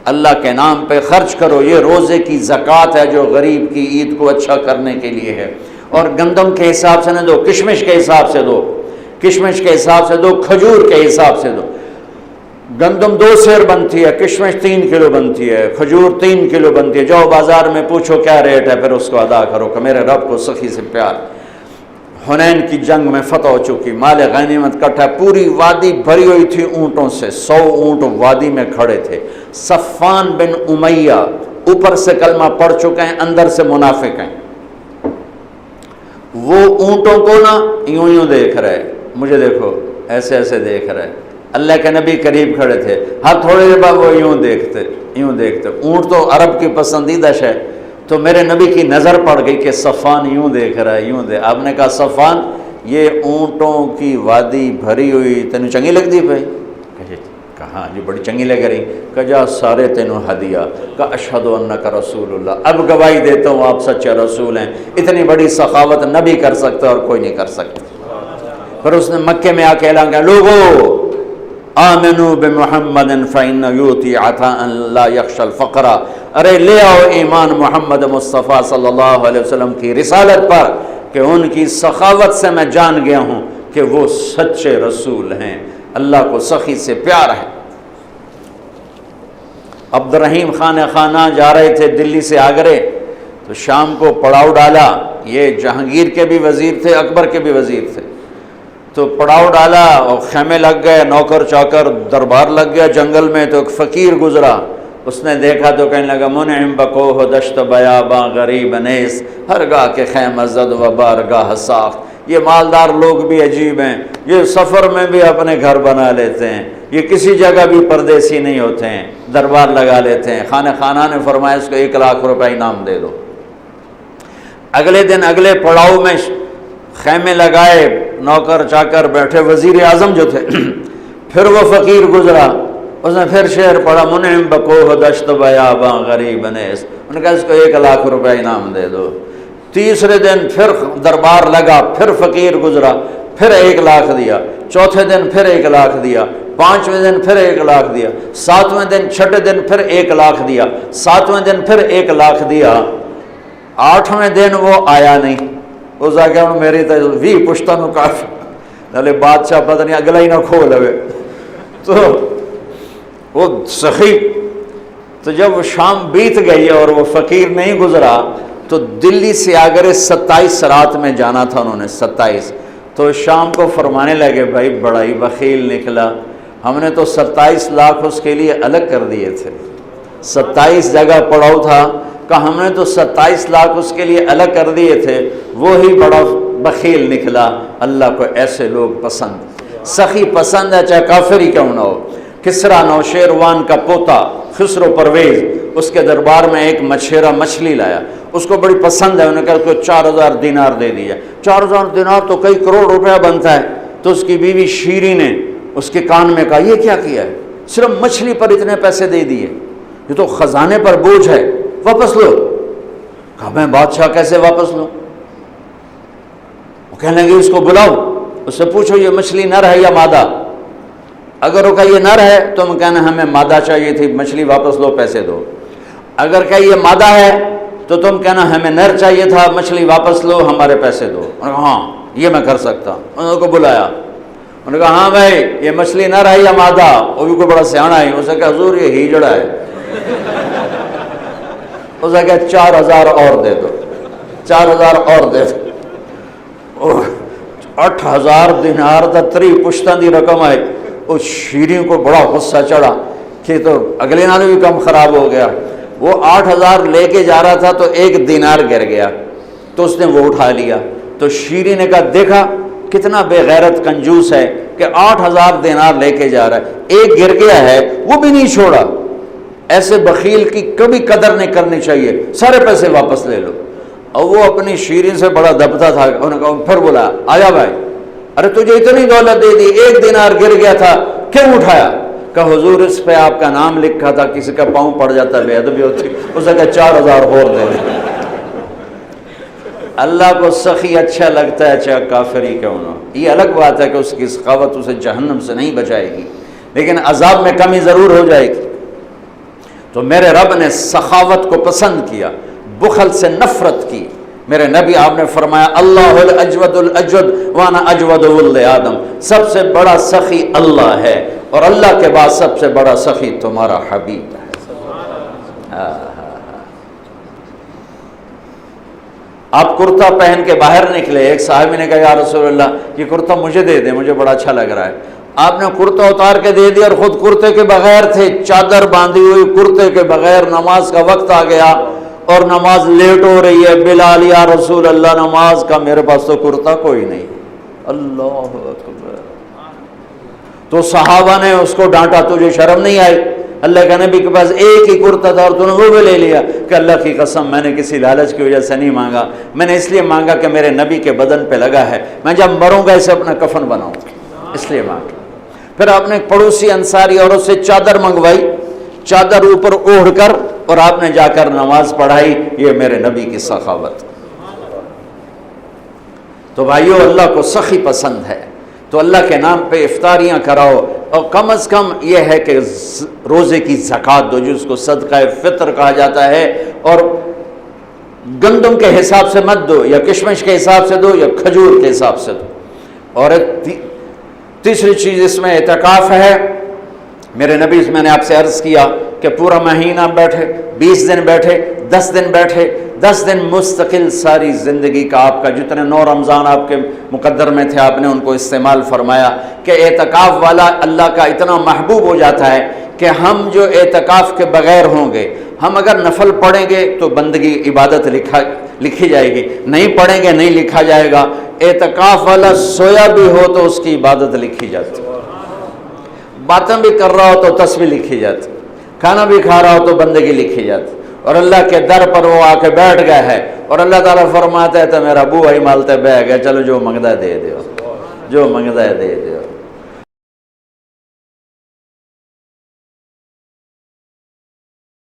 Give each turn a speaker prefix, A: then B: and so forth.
A: اللہ کے نام پہ خرچ کرو، یہ روزے کی زکوٰۃ ہے جو غریب کی عید کو اچھا کرنے کے لیے ہے۔ اور گندم کے حساب سے نہ دو، کشمش کے حساب سے دو، کشمش کے حساب سے دو، کھجور کے حساب سے دو۔ گندم 2 سیر بنتی ہے، کشمش 3 کلو بنتی ہے، کھجور 3 کلو بنتی ہے۔ جاؤ بازار میں پوچھو کیا ریٹ ہے، پھر اس کو ادا کرو کہ میرے رب کو سخی سے پیار۔ حنین کی جنگ میں فتح ہو چکی، مال غنیمت کٹھا، پوری وادی بھری ہوئی تھی اونٹوں سے، 100 اونٹ وادی میں کھڑے تھے۔ صفان بن امیہ اوپر سے کلمہ پڑھ چکے ہیں، اندر سے منافق ہیں۔ وہ اونٹوں کو نا یوں دیکھ رہے، مجھے دیکھو، ایسے ایسے دیکھ رہے۔ اللہ کے نبی قریب کھڑے تھے، ہاں تھوڑے دیر بعد وہ یوں دیکھتے۔ اونٹ تو عرب کی پسندیدہ شے، تو میرے نبی کی نظر پڑ گئی کہ صفان یوں دیکھ رہا ہے، آپ نے کہا صفان یہ اونٹوں کی وادی بھری ہوئی تینوں چنگی لگ دی بھائی؟ کہاں جی بڑی چنگی لگ رہی، کہ جا سارے تینوں ہدیہ، کہ اشہد انک رسول اللہ، اب گواہی دیتا ہوں آپ سچے رسول ہیں۔ اتنی بڑی سخاوت نبی کر سکتا اور کوئی نہیں کر سکتا۔ پھر اس نے مکے میں آ کے اعلان کیا، لوگو آمنوا بمحمد فإن یؤتی عطاء لا یخشى الفقر، ارے لے آؤ ایمان محمد مصطفیٰ صلی اللہ علیہ وسلم کی رسالت پر کہ ان کی سخاوت سے میں جان گیا ہوں کہ وہ سچے رسول ہیں، اللہ کو سخی سے پیار ہے۔ عبد الرحیم خانہ جا رہے تھے دلی سے آگرے، تو شام کو پڑاؤ ڈالا، یہ جہانگیر کے بھی وزیر تھے، اکبر کے بھی وزیر تھے، تو پڑاؤ ڈالا اور خیمے لگ گئے، نوکر چاکر دربار لگ گیا جنگل میں۔ تو ایک فقیر گزرا، اس نے دیکھا تو کہنے لگا، منعم بکوہ دشت بیاباں غریب نیس، ہر گاہ کے خیمہ زد و بارگاہ ساخت۔ یہ مالدار لوگ بھی عجیب ہیں، یہ سفر میں بھی اپنے گھر بنا لیتے ہیں، یہ کسی جگہ بھی پردیسی نہیں ہوتے ہیں، دربار لگا لیتے ہیں۔ خانہ نے فرمایا اس کو 1 لاکھ روپے انعام دے دو۔ اگلے دن اگلے پڑاؤ میں خیمے لگائے، نوکر چاکر بیٹھے، وزیر اعظم جو تھے، پھر وہ فقیر گزرا، اس نے پھر شعر پڑھا، منعم بکوہ دشت بیاباں غریب نیس، انہوں نے کہا اس کو 1 لاکھ روپے انعام دے دو۔ تیسرے دن پھر دربار لگا، پھر فقیر گزرا، پھر 1 لاکھ دیا، چوتھے دن پھر 1 لاکھ دیا، 5ویں دن پھر 1 لاکھ دیا، 7ویں دن چھٹے دن پھر 1 لاکھ دیا، 7ویں دن پھر 1 لاکھ دیا، 8ویں دن وہ آیا نہیں۔ اس آگے میری تو بھی پشتنوں کافی نالے بادشاہ پتہ نہیں اگلا ہی نہ کھول ہوئے، تو وہ سخی۔ تو جب وہ شام بیت گئی اور وہ فقیر نہیں گزرا، تو دلی سے آگرے 27 رات میں جانا تھا انہوں نے، 27۔ تو شام کو فرمانے لگے، بھائی بڑا ہی بخیل نکلا، ہم نے تو 27 لاکھ اس کے لیے الگ کر دیے تھے، 27 جگہ پڑاؤ تھا، کہ ہم نے تو 27 لاکھ اس کے لیے الگ کر دیے تھے، وہی بڑا بخیل نکلا۔ اللہ کو ایسے لوگ پسند، سخی پسند ہے، چاہے کافر ہی کیوں نہ ہو۔ کسریٰ نوشیروان کا پوتا خسرو پرویز، اس کے دربار میں ایک مچھیرا مچھلی لایا، اس کو بڑی پسند ہے، انہوں نے کہا اس کو 4000 دینار دے دیا۔ 4000 دینار تو کئی کروڑ روپیہ بنتا ہے۔ تو اس کی بیوی شیری نے اس کے کان میں کہا، یہ کیا کیا ہے، صرف مچھلی پر اتنے پیسے دے دیے، یہ تو خزانے پر بوجھ ہے، واپس لو۔ کہا میں بادشاہ کیسے واپس لوں؟ وہ کہنے لگے اس کو بلاؤ، اس سے پوچھو یہ مچھلی نر ہے یا مادہ؟ اگر وہ کہا یہ نر ہے تو ہم کہنا ہمیں مادہ چاہیے تھی، مچھلی واپس لو، پیسے دو۔ اگر کہ یہ مادہ ہے تو تم کہنا ہمیں نر چاہیے تھا، مچھلی واپس لو، ہمارے پیسے دو۔ انہوں نے کہا ہاں یہ میں کر سکتا ہوں۔ انہوں کو بلایا، انہوں نے کہا ہاں بھائی یہ مچھلی نر ہے یا مادہ؟ وہ بھی کوئی بڑا سیاںا ہے، اسے کہا حضور یہ ہیجڑا ہے۔ اسے کہا 4000 اور دے دو، 4000 اور دے دو۔ 8000 دینار تا 3 پشتن دی رقم ہے۔ اس شیریں کو بڑا غصہ چڑھا کہ تو اگلے نالوں بھی کم خراب ہو گیا۔ وہ 8000 لے کے جا رہا تھا تو 1 دینار گر گیا، تو اس نے وہ اٹھا لیا۔ تو شیریں نے کہا دیکھا کتنا بے غیرت کنجوس ہے کہ 8000 دینار لے کے جا رہا ہے، 1 گر گیا ہے وہ بھی نہیں چھوڑا۔ ایسے بخیل کی کبھی قدر نہیں کرنی چاہیے، سارے پیسے واپس لے لو۔ اور وہ اپنی شیریں سے بڑا دبتا تھا، انہوں نے کہا پھر بولا آیا بھائی، ارے تجھے اتنی دولت دے دی، 1 دینار گر گیا تھا کیوں اٹھایا؟ کہ حضور اس پہ آپ کا نام لکھا تھا، کسی کا پاؤں پڑ جاتا بے ادبی ہوتی، اسے کہا 4000 اور دے دے۔ اللہ کو سخی اچھا لگتا ہے چاہے کافر ہی کیوں نہ ہو۔ یہ الگ بات ہے کہ اس کی سخاوت اسے جہنم سے نہیں بچائے گی، لیکن عذاب میں کمی ضرور ہو جائے گی۔ تو میرے رب نے سخاوت کو پسند کیا، بخل سے نفرت کی۔ میرے نبی آپ نے فرمایا اللہ الاجود الاجود وانا اجود ولد آدم، سب سے بڑا سخی اللہ ہے اور اللہ کے بعد سب سے بڑا سخی تمہارا حبیب ہے۔ آپ کرتا پہن کے باہر نکلے، ایک صحابی نے کہا یا رسول اللہ یہ کرتا مجھے دے دیں، مجھے بڑا اچھا لگ رہا ہے۔ آپ نے کرتا اتار کے دے دیا اور خود کرتے کے بغیر تھے، چادر باندھی ہوئی کرتے کے بغیر، نماز کا وقت آ گیا اور نماز لیٹ ہو رہی ہے۔ بلال یا رسول اللہ نماز کا، میرے پاس تو کرتا کوئی نہیں۔ اللہ اکبر۔ تو صحابہ نے اس کو ڈانٹا، تجھے شرم نہیں آئی؟ اللہ کے نبی کے پاس ایک ہی کرتا تھا اور تو نے وہ بھی لے لیا۔ کہ اللہ کی قسم میں نے کسی لالچ کی وجہ سے نہیں مانگا، میں نے اس لیے مانگا کہ میرے نبی کے بدن پہ لگا ہے، میں جب مروں گا اسے اپنا کفن بناؤں، اس لیے مانگا۔ پھر آپ نے پڑوسی انصاری عورت سے چادر منگوائی، چادر اوپر اوڑھ کر، اور آپ نے جا کر نماز پڑھائی۔ یہ میرے نبی کی سخاوت۔ تو بھائیو اللہ کو سخی پسند ہے، تو اللہ کے نام پہ افطاریاں کراؤ، اور کم از کم یہ ہے کہ روزے کی زکوٰۃ دو، جس کو صدقہ فطر کہا جاتا ہے، اور گندم کے حساب سے مت دو، یا کشمش کے حساب سے دو، یا کھجور کے حساب سے دو۔ اور تیسری چیز اس میں اعتکاف ہے۔ میرے نبی میں نے آپ سے عرض کیا کہ پورا مہینہ بیٹھے، 20 دن بیٹھے، 10 دن بیٹھے، 10 دن مستقل ساری زندگی کا آپ کا جتنے 9 رمضان آپ کے مقدر میں تھے آپ نے ان کو استعمال فرمایا۔ کہ اعتکاف والا اللہ کا اتنا محبوب ہو جاتا ہے کہ ہم جو اعتکاف کے بغیر ہوں گے، ہم اگر نفل پڑھیں گے تو بندگی عبادت لکھی جائے گی، نہیں پڑھیں گے نہیں لکھا جائے گا۔ اعتکاف والا سویا بھی ہو تو اس کی عبادت لکھی جاتی، باتیں بھی کر رہا ہو تو تسبیح لکھی جاتی، کھانا بھی کھا رہا ہو تو بندگی لکھی جاتی۔ اور اللہ کے در پر وہ آ کے بیٹھ گئے ہے، اور اللہ تعالیٰ فرماتا ہے تو میرا بو ہی مالتے بہ گئے، چلو جو منگتا ہے دے دو، جو منگتا ہے دے دو۔